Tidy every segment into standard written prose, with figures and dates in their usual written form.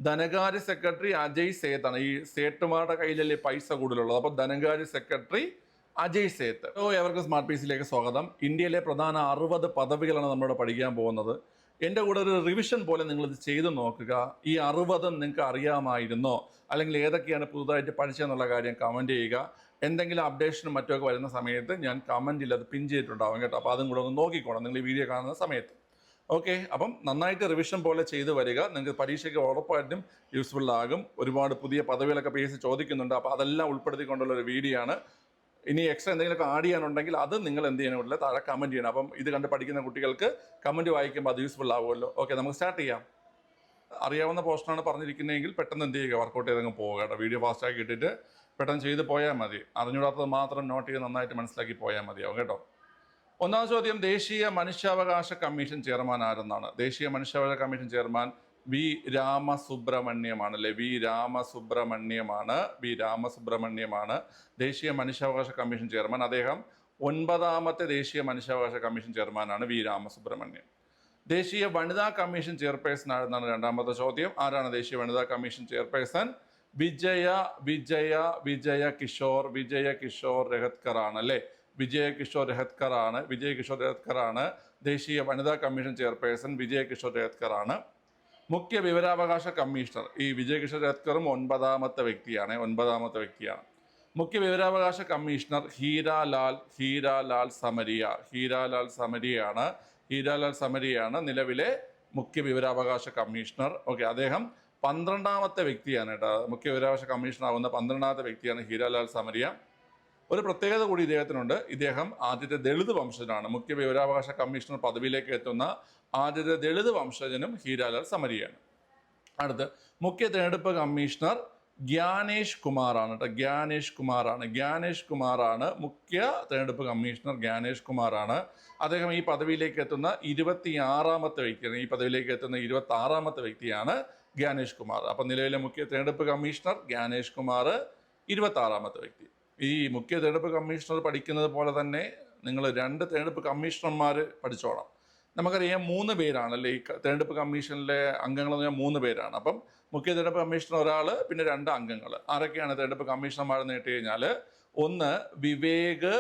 ധനകാര്യ സെക്രട്ടറി അജയ് സേത്താണ്. ഈ സേട്ടുമാരുടെ കയ്യിലല്ലേ പൈസ കൂടുതലുള്ളത്. അപ്പോൾ ധനകാര്യ സെക്രട്ടറി അജയ് സേത്ത്. എവർക്കും സ്മാർട്ട് പീസിലേക്ക് സ്വാഗതം. ഇന്ത്യയിലെ പ്രധാന 60 പദവികളാണ് നമ്മളിവിടെ പഠിക്കാൻ പോകുന്നത്. എൻ്റെ കൂടെ ഒരു റിവിഷൻ പോലെ നിങ്ങളിത് ചെയ്തു നോക്കുക. ഈ 60 നിങ്ങൾക്ക് അറിയാമായിരുന്നോ, അല്ലെങ്കിൽ ഏതൊക്കെയാണ് പുതുതായിട്ട് പഠിച്ചതെന്നുള്ള കാര്യം കമൻറ്റ് ചെയ്യുക. എന്തെങ്കിലും അപ്ഡേഷനും മറ്റുമൊക്കെ വരുന്ന സമയത്ത് ഞാൻ കമൻറ്റിൽ അത് പിൻ ചെയ്തിട്ടുണ്ടാവും കേട്ടോ. അപ്പോൾ അതും കൂടെ ഒന്ന് നോക്കിക്കോണം നിങ്ങൾ ഈ വീഡിയോ കാണുന്ന സമയത്ത്. ഓക്കെ, അപ്പം നന്നായിട്ട് റിവിഷൻ പോലെ ചെയ്തു വരിക. നിങ്ങൾക്ക് പരീക്ഷയ്ക്ക് ഉറപ്പായിട്ടും യൂസ്ഫുൾ ആകും. ഒരുപാട് പുതിയ പദവികളൊക്കെ പേസ് ചോദിക്കുന്നുണ്ട്. അപ്പോൾ അതെല്ലാം ഉൾപ്പെടുത്തിക്കൊണ്ടുള്ള ഒരു വീഡിയോ ആണ്. ഇനി എക്സ്ട്രാ എന്തെങ്കിലുമൊക്കെ ആഡ് ചെയ്യാനുണ്ടെങ്കിൽ അത് നിങ്ങൾ എന്ത് ചെയ്യാനുള്ള താഴെ കമൻറ്റ് ചെയ്യണം. അപ്പം ഇത് കണ്ട് പഠിക്കുന്ന കുട്ടികൾക്ക് കമൻറ്റ് വായിക്കുമ്പോൾ അത് യൂസ്ഫുൾ ആവുമല്ലോ. ഓക്കെ, നമുക്ക് സ്റ്റാർട്ട് ചെയ്യാം. അറിയാവുന്ന പോർഷനാണ് പറഞ്ഞിരിക്കുന്നതെങ്കിൽ പെട്ടെന്ന് എന്ത് ചെയ്യുക, വർക്കൗട്ട് ചെയ്തങ്ങ് പോവുക കേട്ടോ. വീഡിയോ ഫാസ്റ്റാക്കി ഇട്ടിട്ട് പെട്ടെന്ന് ചെയ്ത് പോയാൽ മതി. അറിഞ്ഞൂടാത്തത് മാത്രം നോട്ട് ചെയ്ത് നന്നായിട്ട് മനസ്സിലാക്കി പോയാൽ മതിയാവും കേട്ടോ. ഒന്നാം ചോദ്യം, ദേശീയ മനുഷ്യാവകാശ കമ്മീഷൻ ചെയർമാൻ ആരെന്നാണ്? ദേശീയ മനുഷ്യാവകാശ കമ്മീഷൻ ചെയർമാൻ വി രാമസുബ്രഹ്മണ്യമാണ് അല്ലേ? വി രാമസുബ്രഹ്മണ്യമാണ് ദേശീയ മനുഷ്യാവകാശ കമ്മീഷൻ ചെയർമാൻ. അദ്ദേഹം 9ാമത്തെ ദേശീയ മനുഷ്യാവകാശ കമ്മീഷൻ ചെയർമാനാണ് വി രാമസുബ്രഹ്മണ്യൻ. ദേശീയ വനിതാ കമ്മീഷൻ ചെയർപേഴ്സൺ ആരെന്നാണ് രണ്ടാമത്തെ ചോദ്യം. ആരാണ് ദേശീയ വനിതാ കമ്മീഷൻ ചെയർപേഴ്സൺ? വിജയ കിഷോർ രഹത്കർ ആണ് അല്ലേ? വിജയ കിഷോർ രഹത്കർ ആണ് ദേശീയ വനിതാ കമ്മീഷൻ ചെയർപേഴ്സൺ. വിജയ കിഷോർ രഹത്കർ ആണ്. മുഖ്യ വിവരാവകാശ കമ്മീഷണർ ഈ വിജയ കിഷോർ രഹത്കറും 9ാമത്തെ വ്യക്തിയാണ്. മുഖ്യ വിവരാവകാശ കമ്മീഷണർ ഹീരാലാൽ സമരിയാണ് നിലവിലെ മുഖ്യ വിവരാവകാശ കമ്മീഷണർ. ഓക്കെ, അദ്ദേഹം 12ാമത്തെ വ്യക്തിയാണ് കേട്ടോ. മുഖ്യ വിവരാവകാശ കമ്മീഷണർ ആവുന്ന 12ാമത്തെ വ്യക്തിയാണ് ഹീരാലാൽ സമരിയ. ഒരു പ്രത്യേകത കൂടി ഇദ്ദേഹത്തിനുണ്ട്. ഇദ്ദേഹം ആദ്യത്തെ ദളിത് വംശജനാണ്. മുഖ്യ വിവരാവകാശ കമ്മീഷണർ പദവിയിലേക്ക് എത്തുന്ന ആദ്യത്തെ ദളിത് വംശജനും ഹീരാലാൽ സമരിയാണ്. അടുത്ത് മുഖ്യ തെരഞ്ഞെടുപ്പ് കമ്മീഷണർ ഗ്യാനേഷ് കുമാറാണ് കേട്ടോ. ഗ്യാനേഷ് കുമാറാണ് മുഖ്യ തെരഞ്ഞെടുപ്പ് കമ്മീഷണർ. അദ്ദേഹം ഈ പദവിയിലേക്ക് എത്തുന്ന 26ാമത്തെ വ്യക്തിയാണ്. ഗ്യാനേഷ് കുമാർ. അപ്പം നിലവിലെ മുഖ്യ തെരഞ്ഞെടുപ്പ് കമ്മീഷണർ ഗ്യാനേഷ് കുമാർ 26ാമത്തെ വ്യക്തി. ഈ മുഖ്യ തെരഞ്ഞെടുപ്പ് കമ്മീഷണർ പഠിക്കുന്നത് പോലെ തന്നെ നിങ്ങൾ 2 തെരഞ്ഞെടുപ്പ് കമ്മീഷണർമാർ പഠിച്ചോളാം. നമുക്കറിയാം 3 പേരാണല്ലേ ഈ തെരഞ്ഞെടുപ്പ് കമ്മീഷനിലെ അംഗങ്ങളെന്ന് പറഞ്ഞാൽ 3 പേരാണ്. അപ്പം മുഖ്യ തെരഞ്ഞെടുപ്പ് കമ്മീഷണർ ഒരാൾ, പിന്നെ 2 അംഗങ്ങൾ. ആരൊക്കെയാണ് തെരഞ്ഞെടുപ്പ് കമ്മീഷണർമാരെന്ന് കേട്ട് കഴിഞ്ഞാൽ, ഒന്ന് വിവേക്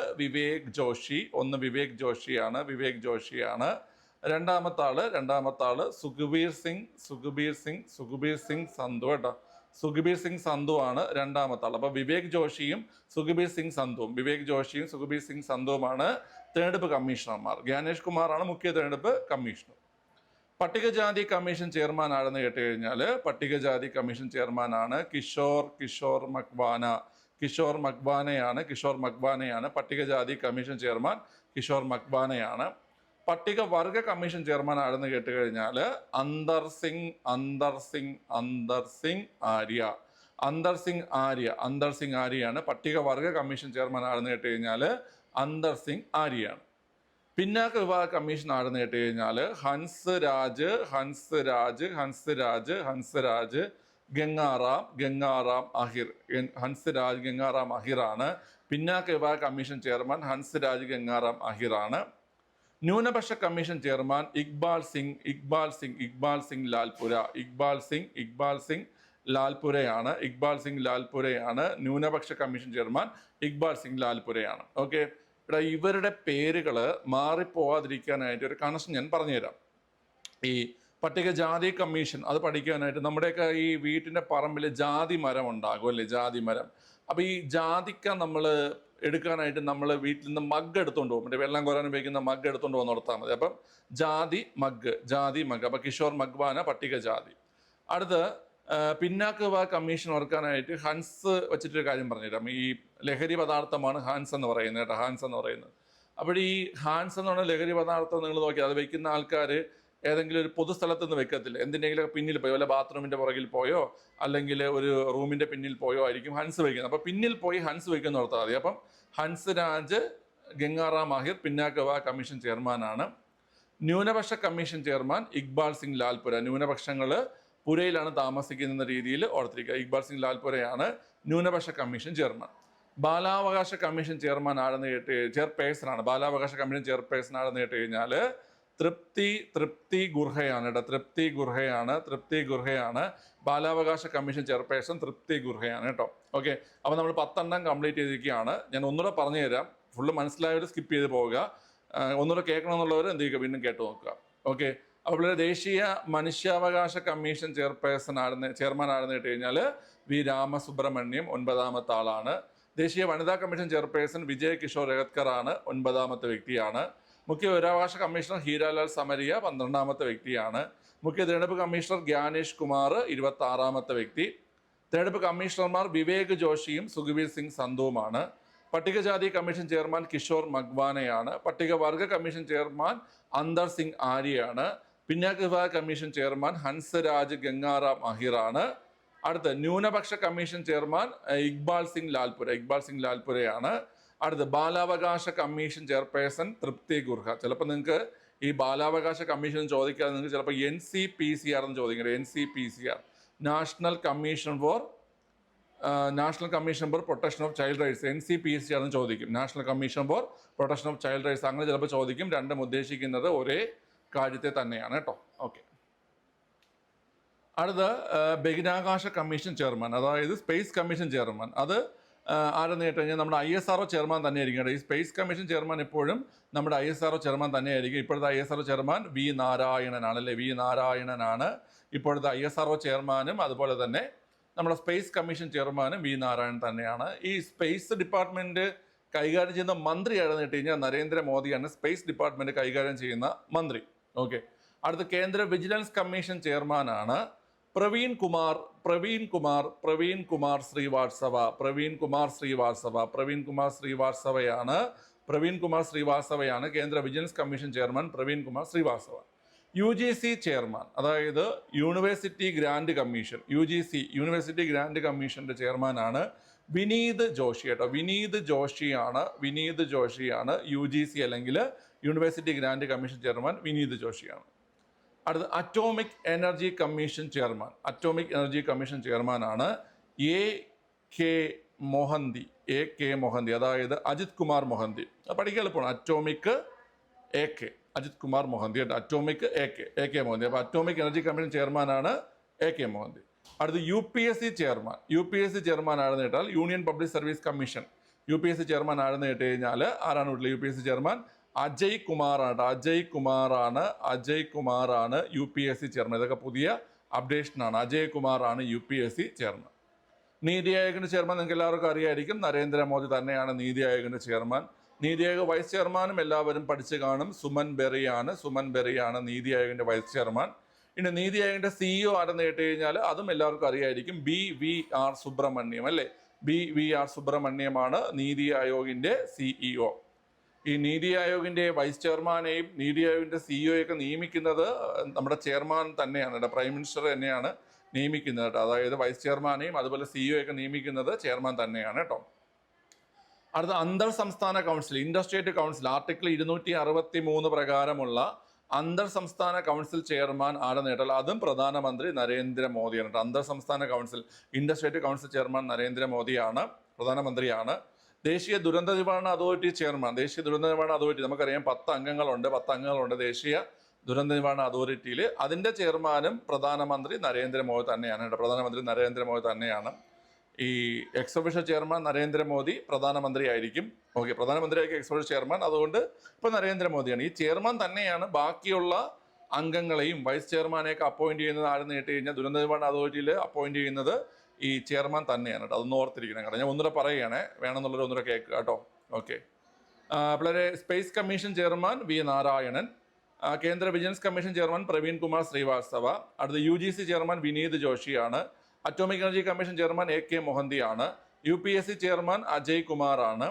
ജോഷിയാണ്. രണ്ടാമത്തെ ആള് സുഖ്ബീർ സിംഗ് സന്ധു കേട്ടോ. സുഖ്ബീർ സിംഗ് സന്ധു ആണ് രണ്ടാമത്തെ ആൾ. അപ്പൊ വിവേക് ജോഷിയും സുഖ്ബീർ സിംഗ് സന്ധുവുമാണ് തെരഞ്ഞെടുപ്പ് കമ്മീഷണർമാർ. ഗ്യാനേഷ് കുമാറാണ് മുഖ്യ തെരഞ്ഞെടുപ്പ് കമ്മീഷണർ. പട്ടികജാതി കമ്മീഷൻ ചെയർമാൻ ആണെന്ന് കേട്ട് കഴിഞ്ഞാൽ, പട്ടികജാതി കമ്മീഷൻ ചെയർമാനാണ് കിഷോർ മക്വാനയാണ് പട്ടികജാതി കമ്മീഷൻ ചെയർമാൻ. കിഷോർ മക്വാനയാണ്. പട്ടിക വർഗ കമ്മീഷൻ ചെയർമാൻ ആണെന്ന് കേട്ട് കഴിഞ്ഞാൽ അന്തർ സിംഗ് ആര്യയാണ്. പട്ടിക വർഗ കമ്മീഷൻ ചെയർമാൻ ആണെന്ന് കേട്ട് കഴിഞ്ഞാൽ അന്തർ സിംഗ് ആര്യയാണ്. പിന്നാക്ക വിഭാഗ കമ്മീഷൻ ആണെന്ന് കേട്ട് കഴിഞ്ഞാൽ ഹൻസ് രാജ് ഗംഗാറാം അഹിറാണ്. പിന്നാക്ക വിഭാഗ കമ്മീഷൻ ചെയർമാൻ ഹൻസ് രാജ് ഗംഗാറാം അഹിറാണ്. ന്യൂനപക്ഷ കമ്മീഷൻ ചെയർമാൻ ഇക്ബാൽ സിംഗ് ലാൽപുരയാണ്. ന്യൂനപക്ഷ കമ്മീഷൻ ചെയർമാൻ ഇക്ബാൽ സിംഗ് ലാൽപുരയാണ്. ഓക്കെ, ഇവിടെ ഇവരുടെ പേരുകൾ മാറിപ്പോവാതിരിക്കാനായിട്ട് ഒരു കണക്ഷൻ ഞാൻ പറഞ്ഞുതരാം. ഈ പട്ടികജാതി കമ്മീഷൻ അത് പഠിക്കാനായിട്ട് നമ്മുടെയൊക്കെ ഈ വീട്ടിൻ്റെ പറമ്പിൽ ജാതി മരം ഉണ്ടാകും അല്ലേ? ജാതി മരം. അപ്പോൾ ഈ ജാതിക്ക നമ്മൾ എടുക്കാനായിട്ട് നമ്മൾ വീട്ടിൽ നിന്ന് മഗ് എടുത്തുകൊണ്ട് പോകും. മറ്റേ വെള്ളം കോരാൻ ഉപയോഗിക്കുന്ന മഗ് എടുത്തുകൊണ്ട് പോകുന്ന നടത്താൽ മതി. അപ്പം ജാതി മഗ്. അപ്പം കിഷോർ മക്വാന പട്ടികജാതി. അടുത്ത് പിന്നാക്ക വിഭാഗ കമ്മീഷൻ ഓർക്കാനായിട്ട് ഹൻസ് വെച്ചിട്ടൊരു കാര്യം പറഞ്ഞുതരാം. ഈ ലഹരി പദാർത്ഥമാണ് ഹാൻസ് എന്ന് പറയുന്നത് കേട്ടോ. അപ്പോൾ ഈ ഹാൻസ് എന്ന് പറഞ്ഞ ലഹരി പദാർത്ഥം നിങ്ങൾ നോക്കിയാൽ അത് വെക്കുന്ന ആൾക്കാർ ഏതെങ്കിലും ഒരു പൊതുസ്ഥലത്ത് നിന്ന് വെക്കത്തില്ല. എന്തിൻ്റെങ്കിലും പിന്നിൽ പോയോ, വല്ല ബാത്റൂമിൻ്റെ പുറകിൽ പോയോ അല്ലെങ്കിൽ ഒരു റൂമിൻ്റെ പിന്നിൽ പോയോ ആയിരിക്കും ഹൻസ് വയ്ക്കുന്നത്. അപ്പോൾ പിന്നിൽ പോയി ഹൻസ് വയ്ക്കുന്ന ഓർത്താൽ മതി. അപ്പം ഹൻസ് രാജ് ഗംഗാറാം അഹിർ പിന്നാക്ക വിഭാഗ കമ്മീഷൻ ചെയർമാനാണ്. ന്യൂനപക്ഷ കമ്മീഷൻ ചെയർമാൻ ഇക്ബാൽ സിംഗ് ലാൽപുര. ന്യൂനപക്ഷങ്ങൾ പുരയിലാണ് താമസിക്കുന്ന രീതിയിൽ ഓർത്തിരിക്കുക. ഇക്ബാൽ സിംഗ് ലാൽപുരയാണ് ന്യൂനപക്ഷ കമ്മീഷൻ ചെയർമാൻ. ബാലാവകാശ കമ്മീഷൻ ചെയർമാൻ ആണെന്ന് കേട്ട് ചെയർപേഴ്സൺ ആണ്. ബാലാവകാശ കമ്മീഷൻ ചെയർപേഴ്സൺ ആണെന്ന് കേട്ട് കഴിഞ്ഞാൽ തൃപ്തി ഗുർഹയാണ് കേട്ടോ. തൃപ്തി ഗുർഹയാണ് ബാലാവകാശ കമ്മീഷൻ ചെയർപേഴ്സൺ. തൃപ്തി ഗുർഹയാണ് കേട്ടോ. ഓക്കെ, അപ്പോൾ നമ്മൾ 10 കംപ്ലീറ്റ് ചെയ്തിരിക്കുകയാണ്. ഞാൻ ഒന്നുകൂടെ പറഞ്ഞു തരാം, ഫുള്ള് മനസ്സിലായവർ സ്കിപ്പ് ചെയ്ത് പോവുക, ഒന്നുകൂടെ കേൾക്കണമെന്നുള്ളവർ എന്ത് ചെയ്യുക, വീണ്ടും കേട്ട് നോക്കുക. ഓക്കെ, അപ്പോൾ ദേശീയ മനുഷ്യാവകാശ കമ്മീഷൻ ചെയർമാൻ ആണെന്ന് കേട്ട് കഴിഞ്ഞാൽ വി രാമസുബ്രഹ്മണ്യം 9ാമത്തെ ആളാണ്. ദേശീയ വനിതാ കമ്മീഷൻ ചെയർപേഴ്സൺ വിജയ് കിഷോർ രഗത്കർ ആണ്, 9ാമത്തെ വ്യക്തിയാണ്. മുഖ്യ വിവരാവകാശ കമ്മീഷണർ ഹീരാലാൽ സമരിയ 12ാമത്തെ വ്യക്തിയാണ്. മുഖ്യ തിരഞ്ഞെടുപ്പ് കമ്മീഷണർ ഗ്യാനേഷ് കുമാർ 26ാമത്തെ വ്യക്തി. തിരഞ്ഞെടുപ്പ് കമ്മീഷണർമാർ വിവേക് ജോഷിയും സുഖബീർ സിംഗ് സന്ധുവുമാണ്. പട്ടികജാതി കമ്മീഷൻ ചെയർമാൻ കിഷോർ മഗ്വാനയാണ്. പട്ടികവർഗ കമ്മീഷൻ ചെയർമാൻ അന്തർ സിംഗ് ആര്യയാണ്. പിന്നാക്ക വിഭാഗ കമ്മീഷൻ ചെയർമാൻ ഹൻസരാജ് ഗംഗാറാം അഹിറാണ്. അടുത്ത ന്യൂനപക്ഷ കമ്മീഷൻ ചെയർമാൻ ഇക്ബാൽ സിംഗ് ലാൽപുരയാണ്. അടുത്ത ബാലാവകാശ കമ്മീഷൻ ചെയർപേഴ്സൺ തൃപ്തി ഗുർഹ. ചിലപ്പോൾ നിങ്ങൾക്ക് ഈ ബാലാവകാശ കമ്മീഷൻ ചോദിക്കാതെ നിങ്ങൾക്ക് ചിലപ്പോൾ NCPCR എന്ന് ചോദിക്കുന്നത്. NCPCR, national commission for protection of child rights. NCPCR എന്ന് ചോദിക്കും. National commission for protection of child rights അങ്ങനെ ചിലപ്പോൾ ചോദിക്കും. രണ്ടും ഉദ്ദേശിക്കുന്നത് ഒരേ കാര്യത്തെ തന്നെയാണ് കേട്ടോ. ഓക്കെ, അടുത്ത ബഹിരാകാശ കമ്മീഷൻ ചെയർമാൻ, അതായത് സ്പേസ് കമ്മീഷൻ ചെയർമാൻ. അത് ആരെന്ന് കേട്ട് കഴിഞ്ഞാൽ നമ്മുടെ ISRO ചെയർമാൻ തന്നെയായിരിക്കും. ഈ സ്പേസ് കമ്മീഷൻ ചെയർമാൻ എപ്പോഴും നമ്മുടെ ISRO ചെയർമാൻ തന്നെയായിരിക്കും. ഇപ്പോഴത്തെ ISRO ചെയർമാൻ വി നാരായണനാണ്. ഇപ്പോഴത്തെ ISRO ചെയർമാനും അതുപോലെ തന്നെ നമ്മുടെ സ്പേസ് കമ്മീഷൻ ചെയർമാനും വി നാരായണൻ തന്നെയാണ്. ഈ സ്പേസ് ഡിപ്പാർട്ട്മെന്റ് കൈകാര്യം ചെയ്യുന്ന മന്ത്രി ആണെന്ന് കേട്ട് കഴിഞ്ഞാൽ നരേന്ദ്രമോദിയാണ് സ്പേസ് ഡിപ്പാർട്ട്മെന്റ് കൈകാര്യം ചെയ്യുന്ന മന്ത്രി. ഓക്കെ, അടുത്ത കേന്ദ്ര വിജിലൻസ് കമ്മീഷൻ ചെയർമാനാണ് പ്രവീൺ കുമാർ ശ്രീവാത്സവയാണ് കേന്ദ്ര vigilance commission chairman. Praveen Kumar Srivastava. UGC chairman, അതായത് യൂണിവേഴ്സിറ്റി ഗ്രാൻഡ് കമ്മീഷന്റെ ചെയർമാനാണ് വിനീത് ജോഷി കേട്ടോ. വിനീത് ജോഷിയാണ് UGC അല്ലെങ്കിൽ university grant commission chairman Vineet ജോഷിയാണ്. അടുത്ത അറ്റോമിക് എനർജി കമ്മീഷൻ ചെയർമാനാണ് AK മൊഹന്തി. അതായത് അജിത് കുമാർ മൊഹന്തി. പഠിക്കാൻ എളുപ്പമാണ്. അറ്റോമിക് മൊഹന്തി. അപ്പോൾ അറ്റോമിക് എനർജി കമ്മീഷൻ ചെയർമാനാണ് AK മൊഹന്തി. അടുത്ത് UPSC ചെയർമാൻ ആണെന്ന് കേട്ടാൽ union public service commission. UPSC chairman ആണെന്ന് കേട്ട് കഴിഞ്ഞാൽ ആരാണ് വീട്ടിൽ UPSC ചെയർമാൻ? അജയ് കുമാറാണ് UPSC ചെയർമാൻ. ഇതൊക്കെ പുതിയ അപ്ഡേഷനാണ്. അജയ് കുമാറാണ് UPSC ചെയർമാൻ. നീതി ആയോഗിന്റെ ചെയർമാൻ നിങ്ങൾക്ക് എല്ലാവർക്കും അറിയായിരിക്കും, നരേന്ദ്രമോദി തന്നെയാണ് നീതി ആയോഗിന്റെ ചെയർമാൻ. നീതി ആയോഗ് വൈസ് ചെയർമാനും എല്ലാവരും പഠിച്ചു കാണും, സുമൻ ബെറിയാണ് നീതി ആയോഗിന്റെ വൈസ് ചെയർമാൻ. ഇനി നീതി ആയോഗിന്റെ CEO ആരെന്ന് കേട്ട് കഴിഞ്ഞാൽ അതും എല്ലാവർക്കും അറിയായിരിക്കും, BVR സുബ്രഹ്മണ്യം അല്ലേ. BVR സുബ്രഹ്മണ്യമാണ് നീതി ആയോഗിന്റെ CEO. ഈ നീതി ആയോഗിന്റെ വൈസ് ചെയർമാനെയും നീതി ആയോഗിന്റെ CEOയൊക്കെ നിയമിക്കുന്നത് നമ്മുടെ ചെയർമാൻ തന്നെയാണ്. പ്രൈം മിനിസ്റ്റർ തന്നെയാണ് നിയമിക്കുന്നത്. അതായത് വൈസ് ചെയർമാനെയും അതുപോലെ CEOയൊക്കെ നിയമിക്കുന്നത് ചെയർമാൻ തന്നെയാണ് കേട്ടോ. അടുത്ത അന്തർ സംസ്ഥാന council, inter state council, article 263 പ്രകാരമുള്ള അന്തർ സംസ്ഥാന കൗൺസിൽ ചെയർമാൻ ആരെന്ന് കേട്ടാൽ അതും പ്രധാനമന്ത്രി നരേന്ദ്രമോദിയാണ്. അന്തർ സംസ്ഥാന council, inter state council chairman നരേന്ദ്രമോദിയാണ്, പ്രധാനമന്ത്രിയാണ്. ദേശീയ ദുരന്ത നിവാരണ അതോറിറ്റി ചെയർമാൻ, നമുക്കറിയാം 10 അംഗങ്ങളുണ്ട് ദേശീയ ദുരന്ത നിവാരണ അതോറിറ്റിയിൽ. അതിന്റെ ചെയർമാനും പ്രധാനമന്ത്രി നരേന്ദ്രമോദി തന്നെയാണ്. ഈ എക്സ് ഒഫീഷ്യൽ ചെയർമാൻ നരേന്ദ്രമോദി പ്രധാനമന്ത്രി ആയിരിക്കും. ഓക്കെ, പ്രധാനമന്ത്രിയായിരിക്കും എക്സ് ഒഫീഷ്യൽ ചെയർമാൻ. അതുകൊണ്ട് ഇപ്പൊ നരേന്ദ്രമോദിയാണ്. ഈ ചെയർമാൻ തന്നെയാണ് ബാക്കിയുള്ള അംഗങ്ങളെയും വൈസ് ചെയർമാനെയൊക്കെ അപ്പോയിന്റ് ചെയ്യുന്നത്. ആരെന്ന് കേട്ട് കഴിഞ്ഞാൽ ദുരന്ത നിവാരണ അതോറിറ്റിയിൽ അപ്പോയിന്റ് ചെയ്യുന്നത് ഈ ചെയർമാൻ തന്നെയാണ് കേട്ടോ. അതൊന്ന് ഓർത്തിരിക്കണം കേട്ടോ. ഞാൻ ഒന്നുകൂടെ പറയുകയാണേ, വേണമെന്നുള്ളത് ഒന്നുകൂടെ കേൾക്കുക കേട്ടോ. ഓക്കെ, വളരെ space commission chairman V Narayanan. കേന്ദ്ര vigilance commission chairman Praveen Kumar Srivastava. അടുത്ത UGC ചെയർമാൻ വിനീത് ജോഷിയാണ്. Atomic energy commission chairman AK മൊഹന്തിയാണ്. UPSC ചെയർമാൻ അജയ് കുമാറാണ്.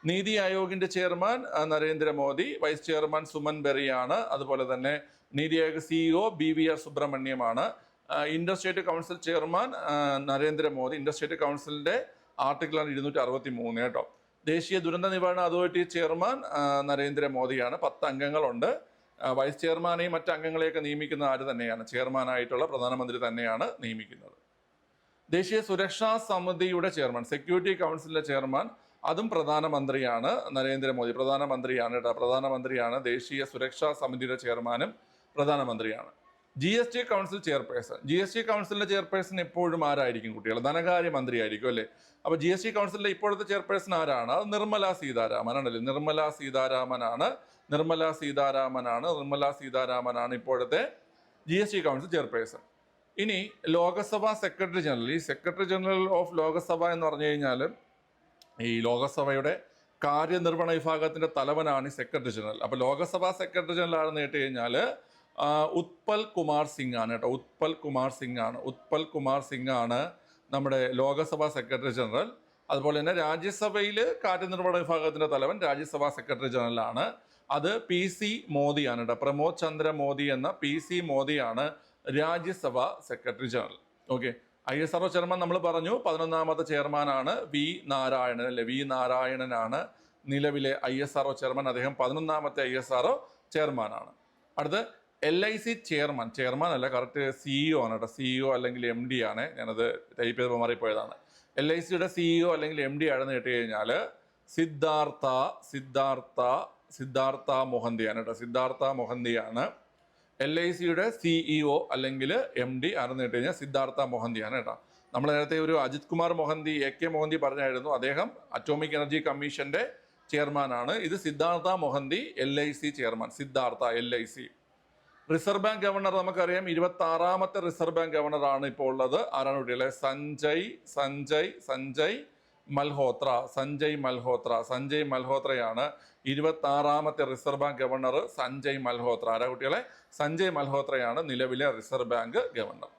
നീതി ആയോഗിന്റെ chairman Narendra Modi. Vice chairman Suman ബെറിയാണ്. അതുപോലെ തന്നെ നീതി ആയോഗ് CEO BVR സുബ്രഹ്മണ്യമാണ്. Inter state council chairman Narendra Modi. Inter state കൗൺസിലിന്റെ ആർട്ടിക്കിളാണ് 263 കേട്ടോ. ദേശീയ ദുരന്ത നിവാരണ അതോറിറ്റി ചെയർമാൻ നരേന്ദ്രമോദിയാണ്. 10 അംഗങ്ങളുണ്ട്. വൈസ് ചെയർമാനെയും മറ്റ് അംഗങ്ങളെയൊക്കെ നിയമിക്കുന്ന ആര് തന്നെയാണ്? ചെയർമാനായിട്ടുള്ള പ്രധാനമന്ത്രി തന്നെയാണ് നിയമിക്കുന്നത്. ദേശീയ സുരക്ഷാ സമിതിയുടെ ചെയർമാൻ, സെക്യൂരിറ്റി കൗൺസിലിന്റെ ചെയർമാൻ അതും പ്രധാനമന്ത്രിയാണ്. നരേന്ദ്രമോദി പ്രധാനമന്ത്രിയാണ് കേട്ടോ, പ്രധാനമന്ത്രിയാണ്. ദേശീയ സുരക്ഷാ സമിതിയുടെ ചെയർമാനും പ്രധാനമന്ത്രിയാണ്. GST കൗൺസിൽ ചെയർപേഴ്സൺ, GST കൗൺസിലിന്റെ ചെയർപേഴ്സൺ എപ്പോഴും ആരായിരിക്കും കുട്ടികൾ? ധനകാര്യമന്ത്രി ആയിരിക്കും അല്ലേ? അപ്പൊ GST കൗൺസിലിന്റെ ഇപ്പോഴത്തെ ചെയർപേഴ്സൺ ആരാണ്? അത് നിർമ്മല സീതാരാമൻ ആണല്ലേ? നിർമ്മല സീതാരാമനാണ് ഇപ്പോഴത്തെ GST കൗൺസിൽ ചെയർപേഴ്സൺ. ഇനി ലോകസഭ സെക്രട്ടറി ജനറൽ, ഈ സെക്രട്ടറി ജനറൽ ഓഫ് ലോകസഭ എന്ന് പറഞ്ഞു കഴിഞ്ഞാൽ ഈ ലോകസഭയുടെ കാര്യനിർവഹണ വിഭാഗത്തിന്റെ തലവനാണ് ഈ സെക്രട്ടറി ജനറൽ. അപ്പൊ ലോകസഭ സെക്രട്ടറി ജനറൽ ആണെന്ന് കേട്ട് കഴിഞ്ഞാൽ ഉത്പൽ കുമാർ സിംഗ് ആണ് കേട്ടോ. ഉത്പൽ കുമാർ സിംഗ് ആണ് നമ്മുടെ ലോകസഭ സെക്രട്ടറി ജനറൽ. അതുപോലെ തന്നെ രാജ്യസഭയിൽ കാര്യനിർവഹണ വിഭാഗത്തിന്റെ തലവൻ രാജ്യസഭാ സെക്രട്ടറി ജനറൽ ആണ്. അത് PC മോദിയാണ് കേട്ടോ. പ്രമോദ് ചന്ദ്ര മോദി എന്ന PC മോദിയാണ് Rajya Sabha secretary general. Okay, ISRO chairman നമ്മൾ പറഞ്ഞു 11ാമത്തെ ചെയർമാനാണ് വി നാരായണൻ അല്ലെ? വി നാരായണനാണ് നിലവിലെ ISRO ചെയർമാൻ. അദ്ദേഹം 11ാമത്തെ ISRO ചെയർമാനാണ്. അടുത്ത് LIC ചെയർമാൻ അല്ല, കറക്റ്റ് CEO ആണ് കേട്ടോ. CEO അല്ലെങ്കിൽ MD ആണ്. ഞാനത് ടൈപ്പ് ചെയ്തപ്പോൾ മാറിപ്പോയതാണ്. LICയുടെ CEO അല്ലെങ്കിൽ MD ആണെന്ന് കേട്ട് കഴിഞ്ഞാൽ സിദ്ധാർത്ഥ മൊഹന്തിയാണ് കേട്ടോ. സിദ്ധാർത്ഥ മൊഹന്തിയാണ് LICയുടെ CEO അല്ലെങ്കിൽ MD ആണെന്ന് കേട്ട് കഴിഞ്ഞാൽ സിദ്ധാർത്ഥ മൊഹന്തിയാണ് കേട്ടോ. നമ്മൾ നേരത്തെ ഒരു അജിത് കുമാർ മൊഹന്തി, AK മൊഹന്തി പറഞ്ഞായിരുന്നു. അദ്ദേഹം അറ്റോമിക് എനർജി കമ്മീഷന്റെ ചെയർമാനാണ്. ഇത് Siddhartha Mohanty LIC chairman, Siddhartha LIC. Reserve bank governor നമുക്കറിയാം, 26ാമത്തെ റിസർവ് ബാങ്ക് ഗവർണറാണ് ഇപ്പോൾ ഉള്ളത്. ആരാണ് കുട്ടികളെ? സഞ്ജയ് മൽഹോത്രയാണ് 26ാമത്തെ reserve bank governor. Sanjay Malhotra ആരാ കുട്ടികളെ? സഞ്ജയ് മൽഹോത്രയാണ് നിലവിലെ reserve bank governor.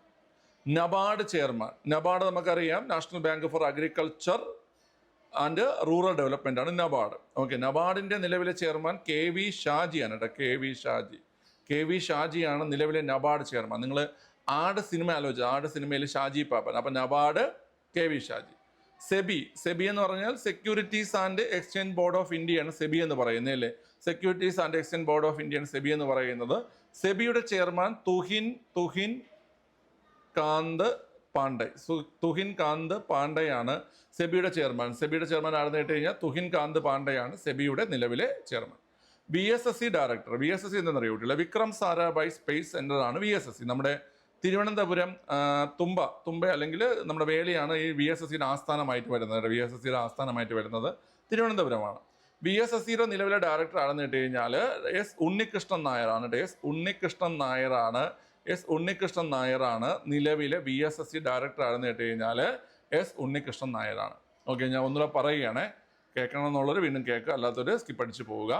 NABARD chairman, NABARD നമുക്കറിയാം national bank for agriculture and rural development ആണ് നബാർഡ്. ഓക്കെ, നബാർഡിന്റെ നിലവിലെ ചെയർമാൻ KV ഷാജിയാണ് കേട്ടോ. KV ഷാജിയാണ് നിലവിലെ നബാർഡ് ചെയർമാൻ. നിങ്ങൾ ആട് സിനിമ ആലോചിച്ചു, ആട് സിനിമയിൽ ഷാജി പാപ്പൻ. അപ്പൊ നബാർഡ് KV ഷാജി. സെബി എന്ന് പറഞ്ഞാൽ securities and exchange board of ഇന്ത്യയാണ് സെബി എന്ന് പറയുന്നത് അല്ലേ? Securities and exchange board of ഇന്ത്യയാണ് സെബി എന്ന് പറയുന്നത്. സെബിയുടെ ചെയർമാൻ തുഹിൻ കാന്ത് പാണ്ഡെയാണ് സെബിയുടെ ചെയർമാൻ. ആണെന്ന് കേട്ട് കഴിഞ്ഞാൽ തുഹിൻ കാന്ത് പാണ്ഡെയാണ് സെബിയുടെ നിലവിലെ ചെയർമാൻ. VSSC ഡയറക്ടർ, VSSC എന്തെന്നറിയോ കുട്ടികളെ? വിക്രം സാരാഭായ് സ്പേസ് സെന്റർ ആണ് VSSC. നമ്മുടെ തിരുവനന്തപുരം തുമ്പ അല്ലെങ്കിൽ നമ്മുടെ വേലിയാണ് ഈ VSSCയുടെ ആസ്ഥാനമായിട്ട് വരുന്നത്. തിരുവനന്തപുരമാണ്. VSSCയുടെ നിലവിലെ ഡയറക്ടർ ആണെന്ന് കേട്ട് കഴിഞ്ഞാൽ S ഉണ്ണികൃഷ്ണൻ നായരാണ് നിലവിലെ VSSC ഡയറക്ടർ ആണെന്ന് കേട്ട് കഴിഞ്ഞാൽ S ഉണ്ണികൃഷ്ണൻ നായരാണ്. ഓക്കെ, ഞാൻ ഒന്നുകൂടെ പറയുകയാണേ, കേൾക്കണം എന്നുള്ളവർ വീണ്ടും കേൾക്കുക, അല്ലാത്തവർ സ്കിപ്പ് അടിച്ച് പോവുക.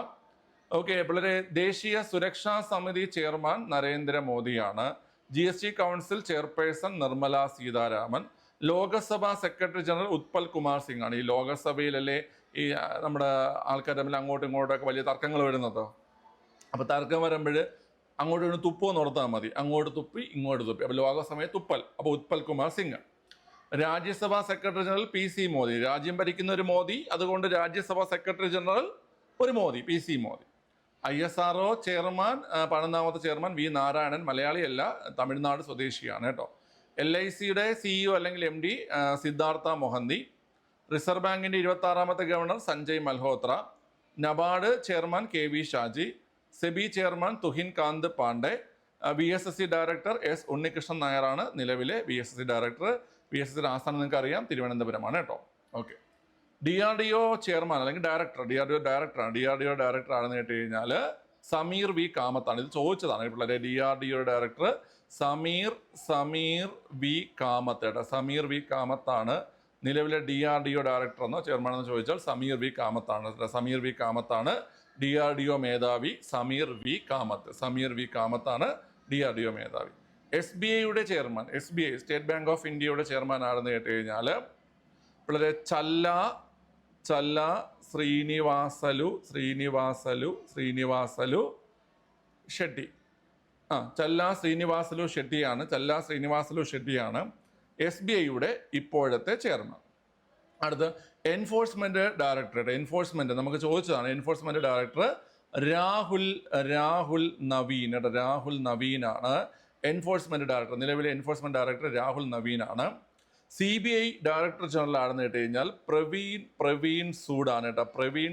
ഓക്കെ, വളരെ ദേശീയ സുരക്ഷാ സമിതി ചെയർമാൻ നരേന്ദ്രമോദിയാണ്. GST council chairperson Nirmala Sitharaman. ലോകസഭാ സെക്രട്ടറി ജനറൽ ഉത്പൽ കുമാർ സിംഗ് ആണ്. ഈ ലോകസഭയിലല്ലേ ഈ നമ്മുടെ ആൾക്കാർ തമ്മിൽ അങ്ങോട്ടും ഇങ്ങോട്ടൊക്കെ വലിയ തർക്കങ്ങൾ വരുന്നത്. അപ്പൊ തർക്കം വരുമ്പോൾ അങ്ങോട്ട് തുപ്പുമെന്ന് ഓർത്താൽ മതി. അങ്ങോട്ട് തുപ്പി ഇങ്ങോട്ട് തുപ്പി. അപ്പൊ ലോകസഭയെ തുപ്പൽ. അപ്പൊ ഉത്പൽ കുമാർ സിംഗ്. രാജ്യസഭാ സെക്രട്ടറി ജനറൽ PC മോദി. രാജ്യം ഭരിക്കുന്ന ഒരു മോദി, അതുകൊണ്ട് രാജ്യസഭാ സെക്രട്ടറി ജനറൽ ഒരു Modi, PC Modi. ISRO chairman 11ാമത്തെ ചെയർമാൻ വി നാരായണൻ, മലയാളിയല്ല, തമിഴ്നാട് സ്വദേശിയാണ് കേട്ടോ. LICയുടെ CEO അല്ലെങ്കിൽ MD സിദ്ധാർത്ഥ മൊഹന്തി. റിസർവ് ബാങ്കിന്റെ 26ാമത്തെ governor Sanjay Malhotra. NABARD chairman KV Shaji. SEBI chairman Tuhin Kant Pandey. VSSC director S Unnikrishnan നായരാണ് നിലവിലെ VSSC ഡയറക്ടർ. VSSCയുടെ ആസ്ഥാനം നിങ്ങൾക്ക് അറിയാം, തിരുവനന്തപുരമാണ് കേട്ടോ. ഓക്കെ, DRDO ചെയർമാൻ അല്ലെങ്കിൽ ഡയറക്ടർ, DRDO ഡയറക്ടർ ആണെന്ന് കേട്ട് കഴിഞ്ഞാൽ സമീർ V കാമത്താണ്. ഇത് ചോദിച്ചതാണ് പിള്ളേരെ. DRDO director Sameer V Kamath കേട്ടോ. സമീർ V കാമത്താണ് നിലവിലെ DRDO ഡയറക്ടർ എന്നോ ചെയർമാൻ എന്ന് ചോദിച്ചാൽ സമീർ V കാമത്താണ്. DRDO മേധാവി സമീർ V കാമത്താണ് DRDO മേധാവി. SBIയുടെ chairman, SBI state bank of ഇന്ത്യയുടെ ചെയർമാൻ ആണെന്ന് കേട്ട് കഴിഞ്ഞാൽ പിള്ളേരെ ചല്ല ശ്രീനിവാസലു ഷെട്ടി. ചല്ല ശ്രീനിവാസലു ഷെട്ടിയാണ് SBIയുടെ ഇപ്പോഴത്തെ ചെയർമാൻ. അടുത്ത് എൻഫോഴ്സ്മെന്റ് ഡയറക്ടറേറ്റ്. എൻഫോഴ്സ്മെന്റ് നമുക്ക് ചോദിച്ചതാണ്. എൻഫോഴ്സ്മെന്റ് ഡയറക്ടർ രാഹുൽ നവീനാണ് എൻഫോഴ്സ്മെന്റ് ഡയറക്ടർ. നിലവിലെ എൻഫോഴ്സ്മെന്റ് ഡയറക്ടർ രാഹുൽ നവീനാണ്. CBI ഡയറക്ടർ ജനറൽ ആണെന്ന് കേട്ട് കഴിഞ്ഞാൽ പ്രവീൺ സൂഡാണ് കേട്ടോ. പ്രവീൺ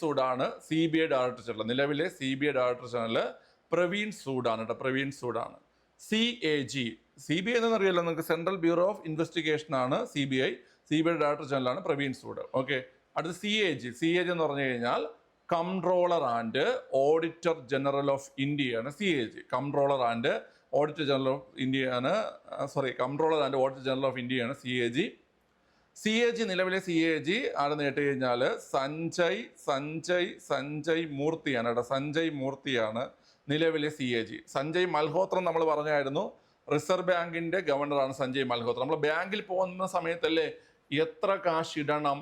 സൂഡാണ് CBI ഡയറക്ടർ ജനറൽ. നിലവിലെ CBI ഡയറക്ടർ ജനറൽ പ്രവീൺ സൂഡാണ് കേട്ടോ. പ്രവീൺ സൂഡാണ്. CAG CBI എന്നറിയാലോ നിങ്ങൾക്ക്, സെൻട്രൽ ബ്യൂറോ ഓഫ് ഇൻവെസ്റ്റിഗേഷൻ ആണ് CBI ഡയറക്ടർ ജനറൽ ആണ് പ്രവീൺ സൂഡ്. ഓക്കെ, അടുത്ത് CAG എന്ന് പറഞ്ഞു കഴിഞ്ഞാൽ comptroller and auditor general of ഇന്ത്യയാണ് CAG. Comptroller and auditor general of ഇന്ത്യയാണ് CAG. നിലവിലെ CAG ആണെന്ന് കേട്ട് കഴിഞ്ഞാൽ സഞ്ജയ് മൂർത്തിയാണ് കേട്ടോ. സഞ്ജയ് മൂർത്തിയാണ് നിലവിലെ CAG. സഞ്ജയ് മൽഹോത്ര നമ്മൾ പറഞ്ഞായിരുന്നു, റിസർവ് ബാങ്കിന്റെ ഗവർണറാണ് സഞ്ജയ് മൽഹോത്ര. നമ്മൾ ബാങ്കിൽ പോകുന്ന സമയത്തല്ലേ എത്ര കാശ് ഇടണം,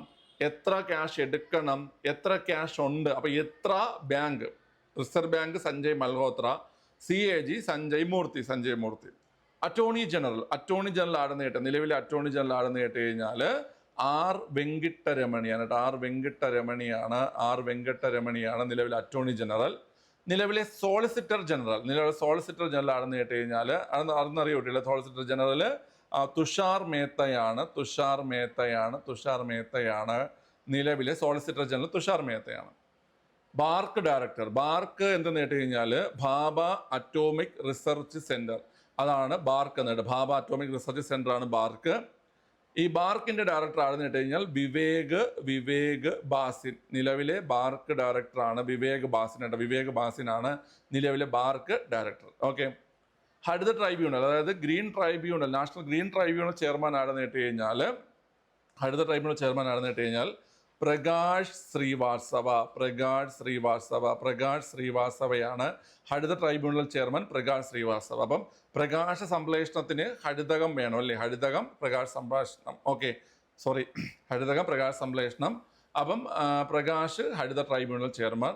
എത്ര ക്യാഷ് എടുക്കണം, എത്ര ക്യാഷ് ഉണ്ട്, അപ്പൊ എത്ര bank, reserve bank Sanjay Malhotra, CAG Sanjay Murthy. Attorney general ആണെന്ന് കേട്ടോ. നിലവിലെ അറ്റോർണി ജനറൽ ആണെന്ന് കേട്ട് കഴിഞ്ഞാൽ R വെങ്കിട്ടരമണിയാണ് കേട്ടോ. R വെങ്കട്ടരമണിയാണ് നിലവിലെ അറ്റോർണി ജനറൽ. നിലവിലെ സോളിസിറ്റർ ജനറൽ ആണെന്ന് കേട്ട് കഴിഞ്ഞാൽ അറിയോ കുട്ടികളെ? സോളിസിറ്റർ ജനറൽ തുഷാർ മേത്തയാണ് നിലവിലെ സോളിസിറ്റർ ജനറൽ. തുഷാർ മേത്തയാണ്. ബാർക്ക് ഡയറക്ടർ എന്തെന്ന് കേട്ട് കഴിഞ്ഞാൽ ഭാഭ അറ്റോമിക് റിസർച്ച് സെന്റർ, അതാണ് ബാർക്ക് എന്നിട്ട്. ഭാഭ അറ്റോമിക് റിസർച്ച് സെന്റർ ആണ് ബാർക്ക്. ഈ ബാർക്കിന്റെ ഡയറക്ടർ ആണെന്ന് കേട്ട് കഴിഞ്ഞാൽ വിവേക് ബാസിൻ. നിലവിലെ ബാർക്ക് ഡയറക്ടറാണ് വിവേക് ബാസിൻ ആണ് നിലവിലെ ബാർക്ക് ഡയറക്ടർ. ഓക്കെ, ഹരിത ട്രൈബ്യൂണൽ, അതായത് നാഷണൽ ഗ്രീൻ ട്രൈബ്യൂണൽ ചെയർമാൻ ആണെന്ന് കേട്ട് കഴിഞ്ഞാൽ പ്രകാശ് ശ്രീവാസ്തവയാണ് ഹരിത ട്രൈബ്യൂണൽ ചെയർമാൻ. അപ്പം പ്രകാശ സംശ്ലേഷണത്തിന് ഹരിതകം വേണം അല്ലേ? ഹരിതകം പ്രകാശ സംശ്ലേഷണം. അപ്പം പ്രകാശ് ഹരിത ട്രൈബ്യൂണൽ ചെയർമാൻ.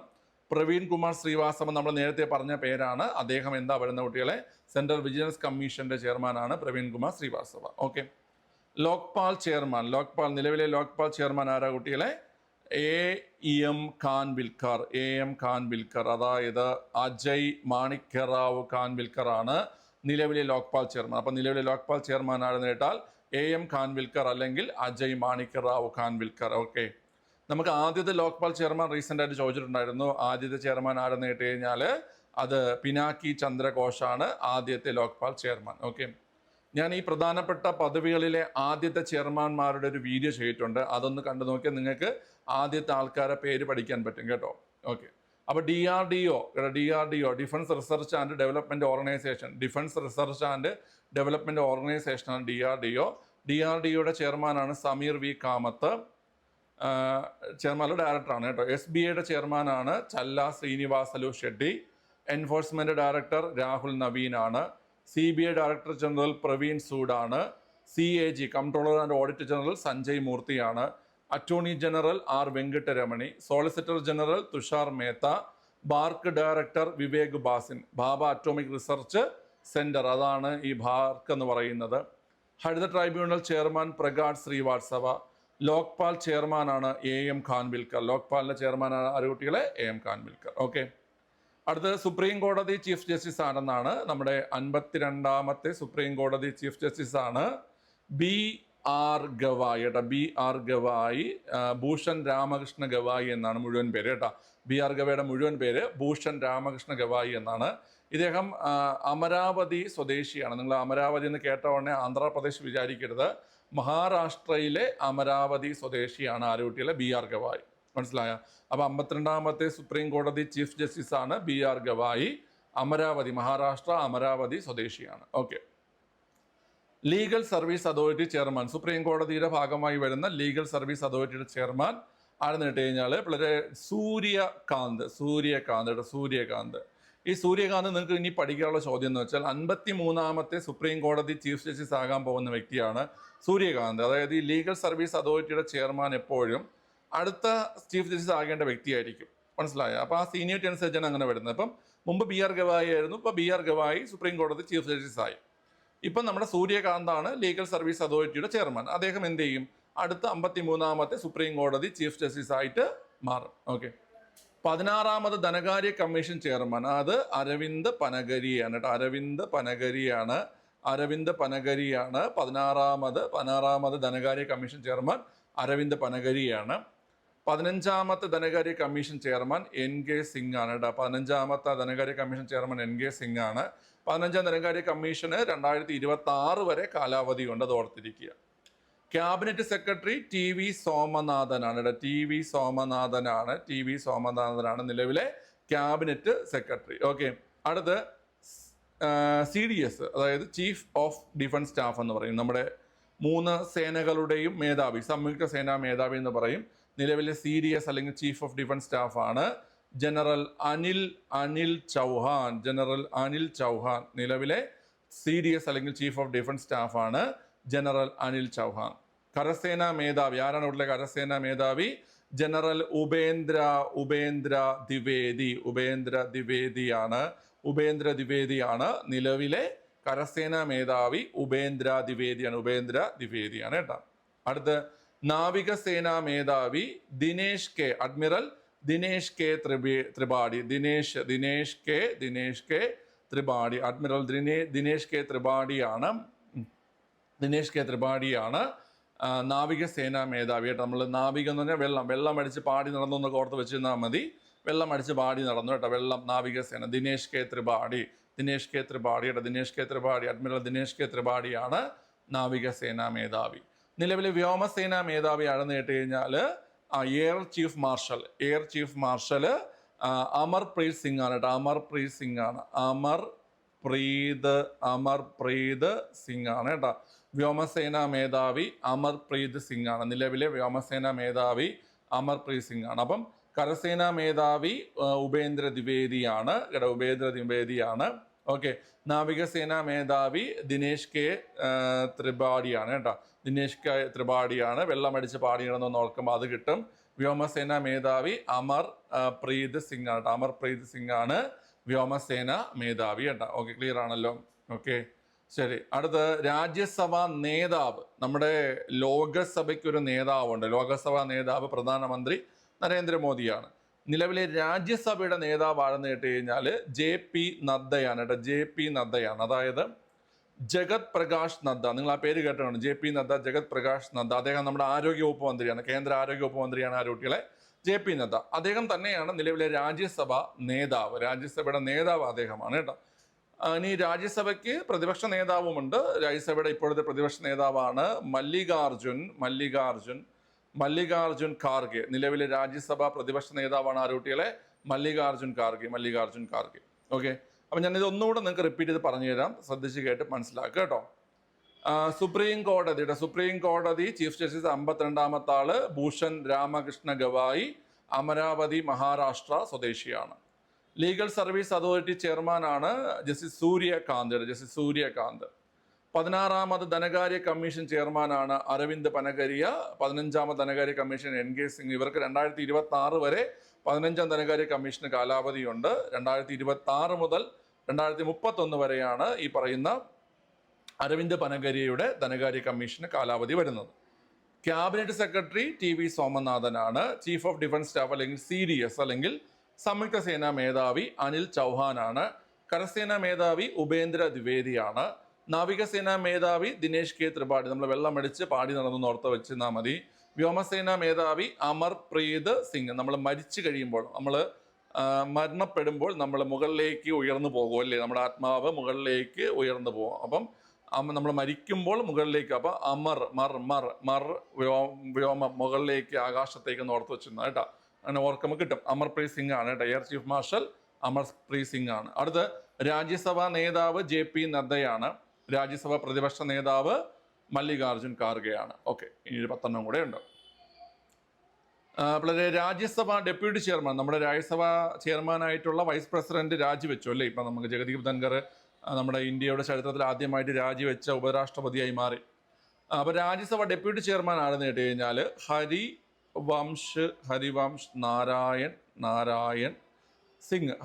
പ്രവീൺ കുമാർ ശ്രീവാസ്തവ നമ്മൾ നേരത്തെ പറഞ്ഞ പേരാണ്. അദ്ദേഹം എന്താ പറയുന്ന കുട്ടികളെ? സെൻട്രൽ വിജിലൻസ് കമ്മീഷന്റെ ചെയർമാനാണ് പ്രവീൺ കുമാർ ശ്രീവാസ്തവ. Okay, Lokpal chairman. നിലവിലെ ലോക്പാൽ ചെയർമാൻ ആരാ കുട്ടികളെ? AM ഖാൻവിൽക്കർ, അതായത് അജയ് മാണിക്യറാവു ഖാൻവിൽക്കർ ആണ് നിലവിലെ ലോക്പാൽ ചെയർമാൻ. അപ്പൊ നിലവിലെ ലോക്പാൽ ചെയർമാൻ ആണെന്ന് കേട്ടാൽ AM ഖാൻവിൽക്കർ അല്ലെങ്കിൽ അജയ് മാണിക്യറാവു ഖാൻവിൽക്കർ. ഓക്കെ, നമുക്ക് ആദ്യത്തെ ലോക്പാൽ ചെയർമാൻ റീസെന്റ് ആയിട്ട് ചോദിച്ചിട്ടുണ്ടായിരുന്നു. ആദ്യത്തെ ചെയർമാൻ ആരെന്ന് കേട്ട് കഴിഞ്ഞാൽ അത് പിനാക്കി ചന്ദ്രഘോഷാണ് ആദ്യത്തെ ലോക്പാൽ ചെയർമാൻ. ഓക്കെ, ഞാൻ ഈ പ്രധാനപ്പെട്ട പദവികളിലെ ആദ്യത്തെ ചെയർമാൻമാരുടെ ഒരു വീഡിയോ ചെയ്തിട്ടുണ്ട്. അതൊന്ന് കണ്ടു നോക്കിയാൽ നിങ്ങൾക്ക് ആദ്യത്തെ ആൾക്കാരെ പേര് പഠിക്കാൻ പറ്റും കേട്ടോ. ഓക്കെ, അപ്പോൾ DRDO defence research and development ഓർഗനൈസേഷനാണ് DRDOയുടെ ചെയർമാനാണ് സമീർ V കാമത്ത്. ചെയർമാൻ്റെ ഡയറക്ടറാണ് കേട്ടോ. SBIയുടെ ചെയർമാനാണ് ചല്ല ശ്രീനിവാസലു ഷെഡ്ഡി. എൻഫോഴ്സ്മെന്റ് ഡയറക്ടർ രാഹുൽ നവീനാണ്. CBI ഡയറക്ടർ ജനറൽ പ്രവീൺ സൂഡാണ്. CAG comptroller and auditor general Sanjay മൂർത്തിയാണ്. Attorney general R Venkataramani. Solicitor general Tushar Mehta. BARC director Vivek Bhasin. Bhabha atomic research centre, അതാണ് ഈ ബാർക്ക് എന്ന് പറയുന്നത്. ഹരിത ട്രൈബ്യൂണൽ ചെയർമാൻ പ്രകാശ് ശ്രീവാസ്തവ. ലോക്പാൽ ചെയർമാനാണ് AM ഖാൻവിൽക്കർ. ലോക്പാലിന്റെ ചെയർമാനാണ് ആര് കുട്ടികളെ? AM ഖാൻവിൽക്കർ. ഓക്കെ, അടുത്തത് സുപ്രീം കോടതി ചീഫ് ജസ്റ്റിസ് ആണെന്നാണ്. നമ്മുടെ 52ാമത്തെ സുപ്രീം കോടതി ചീഫ് ജസ്റ്റിസ് ആണ് BR ഗവായി. ഭൂഷൺ രാമകൃഷ്ണ ഗവായി എന്നാണ് മുഴുവൻ പേര് കേട്ടോ. BR ഗവായിയുടെ മുഴുവൻ പേര് ഭൂഷൺ രാമകൃഷ്ണ ഗവായി എന്നാണ്. ഇദ്ദേഹം അമരാവതി സ്വദേശിയാണ്. നിങ്ങൾ അമരാവതി എന്ന് കേട്ട ഉടനെ ആന്ധ്രാപ്രദേശ് വിചാരിക്കരുത്. മഹാരാഷ്ട്രയിലെ അമരാവതി സ്വദേശിയാണ് ആര് കുട്ടികളെ? BR ഗവായി. മനസ്സിലായ? അപ്പൊ 52ാമത്തെ സുപ്രീം കോടതി ചീഫ് ജസ്റ്റിസ് ആണ് BR ഗവായി. മഹാരാഷ്ട്ര അമരാവതി സ്വദേശിയാണ്. Okay, legal service authority chairman. Supreme കോടതിയുടെ ഭാഗമായി വരുന്ന ലീഗൽ സർവീസ് അതോറിറ്റിയുടെ ചെയർമാൻ ആണെന്ന് കേട്ട് കഴിഞ്ഞാൽ വളരെ സൂര്യകാന്ത്. ഈ സൂര്യകാന്ത് നിങ്ങൾക്ക് ഇനി പഠിക്കാനുള്ള ചോദ്യം എന്ന് വെച്ചാൽ 53ാമത്തെ സുപ്രീം കോടതി ചീഫ് ജസ്റ്റിസ് ആകാൻ പോകുന്ന വ്യക്തിയാണ് സൂര്യകാന്ത്. അതായത് ഈ ലീഗൽ സർവീസ് അതോറിറ്റിയുടെ ചെയർമാൻ എപ്പോഴും അടുത്ത ചീഫ് ജസ്റ്റിസ് ആകേണ്ട വ്യക്തിയായിരിക്കും. മനസ്സിലായോ? അപ്പോൾ ആ സീനിയോറിറ്റി അനുസരിച്ചാണ് അങ്ങനെ വരുന്നത്. അപ്പം മുമ്പ് BR ഗവായി ആയിരുന്നു. ഇപ്പോൾ BR ഗവായി സുപ്രീം കോടതി ചീഫ് ജസ്റ്റിസ് ആയി. ഇപ്പം നമ്മുടെ സൂര്യകാന്താണ് ലീഗൽ സർവീസ് അതോറിറ്റിയുടെ ചെയർമാൻ. അദ്ദേഹം എന്ത് ചെയ്യും? അടുത്ത 53ാമത്തെ സുപ്രീം കോടതി ചീഫ് ജസ്റ്റിസ് ആയിട്ട് മാറും. ഓക്കെ, 16ാമത് ധനകാര്യ കമ്മീഷൻ ചെയർമാൻ അത് അരവിന്ദ് പനഗരിയാണ്. അരവിന്ദ് പനഗരിയാണ്. പതിനാറാമത് ധനകാര്യ കമ്മീഷൻ ചെയർമാൻ അരവിന്ദ് പനഗരിയാണ്. 15ാമത്തെ ധനകാര്യ കമ്മീഷൻ ചെയർമാൻ NK സിംഗ് ആണ് കേട്ടോ. 15ാമത്തെ ധനകാര്യ കമ്മീഷൻ ചെയർമാൻ NK സിംഗ് ആണ്. 15ാം ധനകാര്യ കമ്മീഷന് 2026 വരെ കാലാവധിയുണ്ട്, അത് ഓർത്തിരിക്കുക. ക്യാബിനറ്റ് സെക്രട്ടറി TV സോമനാഥനാണ് കേട്ടോ. TV സോമനാഥനാണ് നിലവിലെ ക്യാബിനറ്റ് സെക്രട്ടറി. ഓക്കെ, അടുത്ത് CDS, അതായത് ചീഫ് ഓഫ് ഡിഫൻസ് സ്റ്റാഫ് എന്ന് പറയും. നമ്മുടെ 3 സേനകളുടെയും മേധാവി, സംയുക്ത സേനാ മേധാവി എന്ന് പറയും. നിലവിലെ CDS അല്ലെങ്കിൽ ചീഫ് ഓഫ് ഡിഫൻസ് സ്റ്റാഫ് ആണ് ജനറൽ അനിൽ ചൗഹാൻ. നിലവിലെ CDS അല്ലെങ്കിൽ ചീഫ് ഓഫ് ഡിഫൻസ് സ്റ്റാഫ് ആണ് ജനറൽ അനിൽ ചൗഹാൻ. കരസേനാ മേധാവി ആരാണ്? ഉള്ള കരസേനാ മേധാവി ജനറൽ ഉപേന്ദ്ര ദ്വിവേദിയാണ് നിലവിലെ കരസേനാ മേധാവി. ഉപേന്ദ്ര ദ്വിവേദിയാണ് കേട്ടോ. അടുത്ത് നാവികസേനാ മേധാവി admiral Dinesh K Tripathi. Admiral Dinesh K ത്രിപാഠിയാണ് നാവികസേനാ മേധാവി കേട്ടോ. നമ്മൾ നാവിക എന്ന് പറഞ്ഞാൽ വെള്ളം അടിച്ച് പാടി നടന്നു എന്നൊക്കെ ഓർത്ത് വെച്ചിരുന്നാൽ മതി. വെള്ളം അടിച്ച് പാടി നടന്നു കേട്ടോ. നാവികസേന Dinesh K Tripathi admiral Dinesh K ത്രിപാഠിയാണ് നാവികസേനാ മേധാവി. നിലവിലെ വ്യോമസേനാ മേധാവി ആണെന്ന് കേട്ട് കഴിഞ്ഞാൽ air chief marshal Amarpreet Singh ആണ് കേട്ടോ. അമർപ്രീത് സിംഗ് ആണ് കേട്ടോ. വ്യോമസേനാ മേധാവി അമർപ്രീത് സിംഗ് ആണ്. നിലവിലെ വ്യോമസേനാ മേധാവി അമർപ്രീത് സിംഗ് ആണ്. അപ്പം കരസേനാ മേധാവി ഉപേന്ദ്ര ദ്വിവേദിയാണ്. ഓക്കെ, നാവികസേനാ മേധാവി ദിനേശ് കെ ത്രിപാഠിയാണ് കേട്ടോ. വെള്ളമടിച്ച് പാടിയിടണമെന്ന് ഓർക്കുമ്പോൾ അത് കിട്ടും. വ്യോമസേനാ മേധാവി അമർപ്രീത് സിംഗ് ആണ് വ്യോമസേന മേധാവി കേട്ടോ. ഓക്കെ, ക്ലിയർ ആണല്ലോ. ഓക്കെ, ശരി. അടുത്ത് രാജ്യസഭാ നേതാവ്. നമ്മുടെ ലോകസഭയ്ക്ക് ഒരു നേതാവുണ്ട്. ലോകസഭാ നേതാവ് പ്രധാനമന്ത്രി നരേന്ദ്രമോദിയാണ്. നിലവിലെ രാജ്യസഭയുടെ നേതാവ് ആണെന്ന് കേട്ട് കഴിഞ്ഞാൽ JP നദ്ദയാണ് കേട്ടോ. അതായത് ജഗത് പ്രകാശ് നദ്ദ. നിങ്ങൾ ആ പേര് കേട്ടാണ്, JP നദ്ദ, ജഗത് പ്രകാശ് നദ്ദ. അദ്ദേഹം നമ്മുടെ ആരോഗ്യവകുപ്പ് മന്ത്രിയാണ്, കേന്ദ്ര ആരോഗ്യവകുപ്പ് മന്ത്രിയാണ്. ആരോഗ്യങ്ങളെ JP നദ്ദ അദ്ദേഹം തന്നെയാണ് നിലവിലെ രാജ്യസഭയുടെ നേതാവ് അദ്ദേഹമാണ് കേട്ടോ. ഇനി രാജ്യസഭയ്ക്ക് പ്രതിപക്ഷ നേതാവുമുണ്ട്. രാജ്യസഭയുടെ ഇപ്പോഴത്തെ പ്രതിപക്ഷ നേതാവാണ് മല്ലികാർജുൻ ഖാർഗെ. നിലവിലെ രാജ്യസഭ പ്രതിപക്ഷ നേതാവാണ് ആരോഗ്യങ്ങളെ മല്ലികാർജുൻ ഖാർഗെ. ഓക്കെ, അപ്പം ഞാനിത് ഒന്നുകൂടെ നിങ്ങൾക്ക് റിപ്പീറ്റ് ചെയ്ത് പറഞ്ഞു തരാം, ശ്രദ്ധിച്ച് കേട്ട് മനസ്സിലാക്കുക കേട്ടോ. സുപ്രീം കോടതി ചീഫ് ജസ്റ്റിസ് 52ാമത്തെ ആള് ഭൂഷൺ രാമകൃഷ്ണ ഗവായി, അമരാവതി മഹാരാഷ്ട്ര സ്വദേശിയാണ്. ലീഗൽ സർവീസ് അതോറിറ്റി ചെയർമാനാണ് ജസ്റ്റിസ് സൂര്യകാന്ത്. 16ാമത് ധനകാര്യ കമ്മീഷൻ ചെയർമാനാണ് അരവിന്ദ് പനഗരിയ. 15ാമത് ധനകാര്യ കമ്മീഷൻ NK സിംഗ്. ഇവർക്ക് 2026 വരെ 15ാം ധനകാര്യ കമ്മീഷന് കാലാവധിയുണ്ട്. 2026 മുതൽ 2031 വരെയാണ് ഈ പറയുന്ന അരവിന്ദ് പനഗരിയയുടെ ധനകാര്യ കമ്മീഷന് കാലാവധി വരുന്നത്. ക്യാബിനറ്റ് സെക്രട്ടറി TV സോമനാഥനാണ്. ചീഫ് ഓഫ് ഡിഫൻസ് സ്റ്റാഫ് അല്ലെങ്കിൽ CDS അല്ലെങ്കിൽ സംയുക്ത സേനാ മേധാവി അനിൽ ചൗഹാനാണ്. കരസേനാ മേധാവി ഉപേന്ദ്ര ദ്വിവേദിയാണ്. നാവികസേനാ മേധാവി ദിനേശ് കെ ത്രിപാഠി. നമ്മൾ വെള്ളമടിച്ച് പാടി നടന്നു ഓർത്ത് വെച്ചിരുന്നാൽ മതി. വ്യോമസേനാ മേധാവി അമർപ്രീത് സിംഗ്. നമ്മൾ മരിച്ചു കഴിയുമ്പോൾ, നമ്മൾ മരണപ്പെടുമ്പോൾ നമ്മൾ മുകളിലേക്ക് ഉയർന്നു പോകും അല്ലേ, നമ്മുടെ ആത്മാവ് മുകളിലേക്ക് ഉയർന്നു പോകും. അപ്പം നമ്മൾ മരിക്കുമ്പോൾ മുകളിലേക്ക്, അപ്പം വ്യോമം മുകളിലേക്ക് ആകാശത്തേക്ക് ഓർത്ത് വെച്ചിരുന്ന കേട്ടോ. അങ്ങനെ ഓർക്കുമ്പോൾ കിട്ടും. അമർപ്രീത് സിംഗ് ആണ് കേട്ടോ. Air chief marshal Amarpreet Singh ആണ്. അടുത്ത് രാജ്യസഭാ നേതാവ് JP നദ്ദയാണ്. രാജ്യസഭാ പ്രതിപക്ഷ നേതാവ് മല്ലികാർജുൻ ഖാർഗെയാണ്. ഓക്കെ, ഇനി 10 കൂടെ ഉണ്ട്. രാജ്യസഭ ഡെപ്യൂട്ടി ചെയർമാൻ, നമ്മുടെ രാജ്യസഭാ ചെയർമാനായിട്ടുള്ള വൈസ് പ്രസിഡന്റ് രാജിവെച്ചു അല്ലേ. ഇപ്പം നമുക്ക് ജഗദീപ് ധൻഖർ നമ്മുടെ ഇന്ത്യയുടെ ചരിത്രത്തിൽ ആദ്യമായിട്ട് രാജിവെച്ച ഉപരാഷ്ട്രപതിയായി മാറി. അപ്പോൾ രാജ്യസഭ ഡെപ്യൂട്ടി ചെയർമാൻ ആണെന്ന് കേട്ട് കഴിഞ്ഞാൽ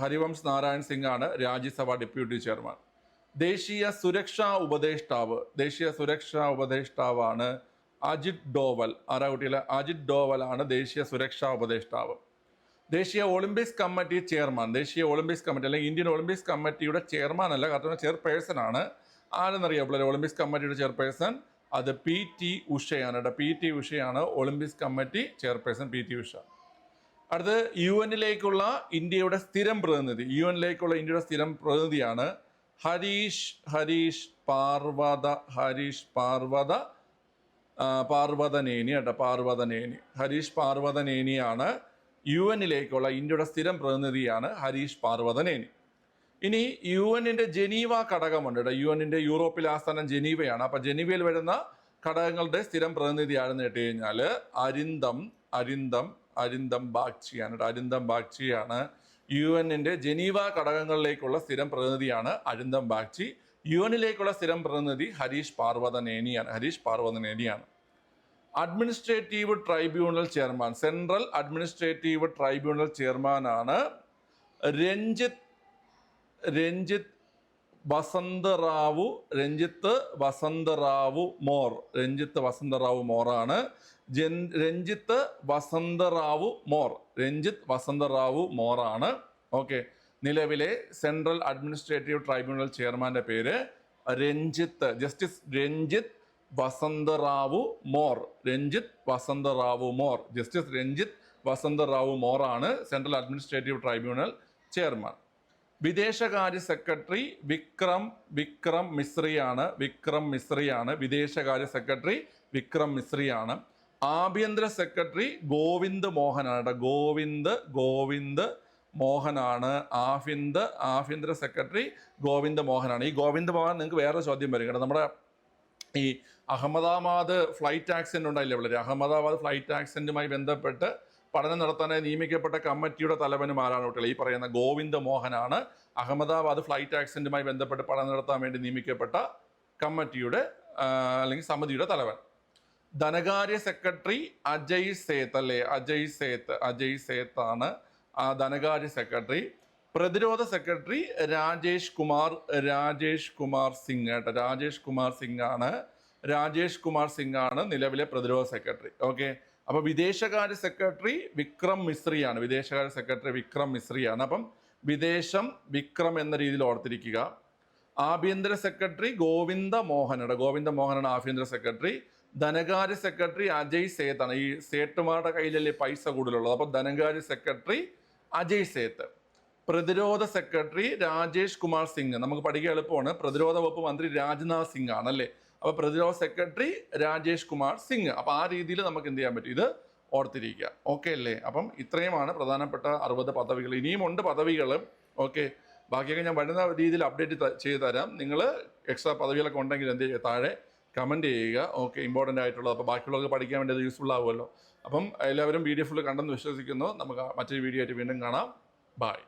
ഹരിവംശ് നാരായൺ സിംഗ് ആണ് രാജ്യസഭ ഡെപ്യൂട്ടി ചെയർമാൻ. ദേശീയ സുരക്ഷാ ഉപദേഷ്ടാവാണ് അജിത് ഡോവൽ. അജിത് ഡോവൽ ആണ് ദേശീയ സുരക്ഷാ ഉപദേഷ്ടാവ്. ദേശീയ ഒളിമ്പിക്സ് കമ്മിറ്റി ചെയർമാൻ, അല്ലെങ്കിൽ ഇന്ത്യൻ ഒളിമ്പിക്സ് കമ്മിറ്റിയുടെ ചെയർമാൻ അല്ല, കാരണം ചെയർപേഴ്സൺ ആണ് ആരെന്നറിയാം ഒളിമ്പിക്സ് കമ്മിറ്റിയുടെ ചെയർപേഴ്സൺ അത് PT ഉഷയാണ് കേട്ടോ. PT ഉഷയാണ് olympics committee chairperson. PT Usha. അടുത്ത് UN-ലേക്കുള്ള ഇന്ത്യയുടെ സ്ഥിരം പ്രതിനിധി. UN-ലേക്കുള്ള ഇന്ത്യയുടെ സ്ഥിരം പ്രതിനിധിയാണ് ഹരീഷ് പാർവതനേനി കേട്ടോ. ഹരീഷ് പാർവതനേനിയാണ് UN-ലേക്കുള്ള ഇന്ത്യയുടെ സ്ഥിരം പ്രതിനിധിയാണ് ഹരീഷ് പാർവതനേനി. ഇനി UN-ന്റെ ജനീവ ഘടകമുണ്ട് കേട്ടോ. UN-ന്റെ യൂറോപ്പിലെ ആസ്ഥാനം ജനീവയാണ്. അപ്പൊ ജനീവയിൽ വരുന്ന ഘടകങ്ങളുടെ സ്ഥിരം പ്രതിനിധി ആണെന്ന് കേട്ട് കഴിഞ്ഞാൽ അരിന്ദം ബാഗ്ചിയാണ്. അരിന്ദം ബാഗ്ചിയാണ് UN-ന്റെ ജനീവ ഘടകങ്ങളിലേക്കുള്ള സ്ഥിരം പ്രതിനിധിയാണ് അരിന്ദം ബാഗ്ചി. UN-ലേക്കുള്ള സ്ഥിരം പ്രതിനിധി ഹരീഷ് പാർവതനേനിയാണ്. Administrative tribunal chairman, central administrative tribunal ചെയർമാനാണ് രഞ്ജിത്ത് വസന്തറാവു മോറാണ്. രഞ്ജിത്ത് വസന്തറാവു മോറാണ്. ഓക്കെ. നിലവിലെ സെൻട്രൽ അഡ്മിനിസ്ട്രേറ്റീവ് ട്രൈബ്യൂണൽ ചെയർമാന്റെ പേര് ജസ്റ്റിസ് രഞ്ജിത്ത് വസന്തറാവു മോർ. ജസ്റ്റിസ് രഞ്ജിത്ത് വസന്തറാവു മോറാണ് സെൻട്രൽ അഡ്മിനിസ്ട്രേറ്റീവ് ട്രൈബ്യൂണൽ ചെയർമാൻ. വിദേശകാര്യ സെക്രട്ടറി വിക്രം മിശ്രിയാണ്. വിദേശകാര്യ സെക്രട്ടറി വിക്രം മിശ്രിയാണ്. ആഭ്യന്തര സെക്രട്ടറി ഗോവിന്ദ് മോഹനാണ്. ആഭ്യന്തര സെക്രട്ടറി ഗോവിന്ദ് മോഹനാണ്. ഈ ഗോവിന്ദ് മോഹൻ നിങ്ങൾക്ക് വേറെ ചോദ്യം വരും കേട്ടോ. നമ്മുടെ ഈ അഹമ്മദാബാദ് ഫ്ലൈറ്റ് ആക്സിഡന്റ് ഉണ്ടായില്ലേ വളരെ. അഹമ്മദാബാദ് ഫ്ലൈറ്റ് ആക്സിഡന്റുമായി ബന്ധപ്പെട്ട് പഠനം നടത്താനായി നിയമിക്കപ്പെട്ട കമ്മിറ്റിയുടെ തലവനും ആരാണ് കുട്ടികൾ? ഈ പറയുന്ന ഗോവിന്ദ് മോഹനാണ്. അഹമ്മദാബാദ് ഫ്ലൈറ്റ് ആക്സിഡന്റുമായി ബന്ധപ്പെട്ട് പഠനം നടത്താൻ വേണ്ടി നിയമിക്കപ്പെട്ട കമ്മിറ്റിയുടെ അല്ലെങ്കിൽ സമിതിയുടെ തലവൻ. ധനകാര്യ സെക്രട്ടറി അജയ് സേത്ത് ആണ് ധനകാര്യ സെക്രട്ടറി. പ്രതിരോധ സെക്രട്ടറി രാജേഷ് കുമാർ സിംഗ് ആണ് നിലവിലെ പ്രതിരോധ സെക്രട്ടറി. ഓക്കെ. അപ്പൊ വിദേശകാര്യ സെക്രട്ടറി വിക്രം മിശ്രിയാണ്. അപ്പം വിദേശം വിക്രം എന്ന രീതിയിൽ ഓർത്തിരിക്കുക. ആഭ്യന്തര സെക്രട്ടറി ഗോവിന്ദ മോഹനാണ് ആഭ്യന്തര സെക്രട്ടറി. ധനകാര്യ സെക്രട്ടറി അജയ് സേത്താണ്. ഈ സേട്ടുമാരുടെ കയ്യിലല്ലേ പൈസ കൂടുതലുള്ളത്. അപ്പൊ ധനകാര്യ സെക്രട്ടറി അജയ് സേത്ത്. പ്രതിരോധ സെക്രട്ടറി രാജേഷ് കുമാർ സിംഗ്. നമുക്ക് പഠിക്കാൻ എളുപ്പമാണ്. പ്രതിരോധ വകുപ്പ് മന്ത്രി രാജ്നാഥ് സിംഗ് ആണല്ലേ. അപ്പൊ പ്രതിരോധ സെക്രട്ടറി രാജേഷ് കുമാർ സിംഗ്. അപ്പൊ ആ രീതിയിൽ നമുക്ക് എന്ത് ചെയ്യാൻ പറ്റും? ഇത് ഓർത്തിരിക്കുക. ഓക്കെ അല്ലേ? അപ്പം ഇത്രയുമാണ് പ്രധാനപ്പെട്ട 60 പദവികൾ. ഇനിയും ഉണ്ട് പദവികൾ. ഓക്കെ. ബാക്കിയൊക്കെ ഞാൻ വരുന്ന രീതിയിൽ അപ്ഡേറ്റ് ചെയ്ത് തരാം. നിങ്ങൾ എക്സ്ട്രാ പദവികളൊക്കെ ഉണ്ടെങ്കിൽ എന്ത് ചെയ്യുക? താഴെ കമൻറ്റ് ചെയ്യുക. ഓക്കെ. ഇമ്പോർട്ടൻ്റ് ആയിട്ടുള്ളത്. അപ്പോൾ ബാക്കിയുള്ളവർക്ക് പഠിക്കാൻ വേണ്ടി അത് യൂസ്ഫുൾ ആവുമല്ലോ. അപ്പം എല്ലാവരും PDF കണ്ടെന്ന് വിശ്വസിക്കുന്നു. നമുക്ക് മറ്റൊരു വീഡിയോ ആയിട്ട് വീണ്ടും കാണാം. ബൈ.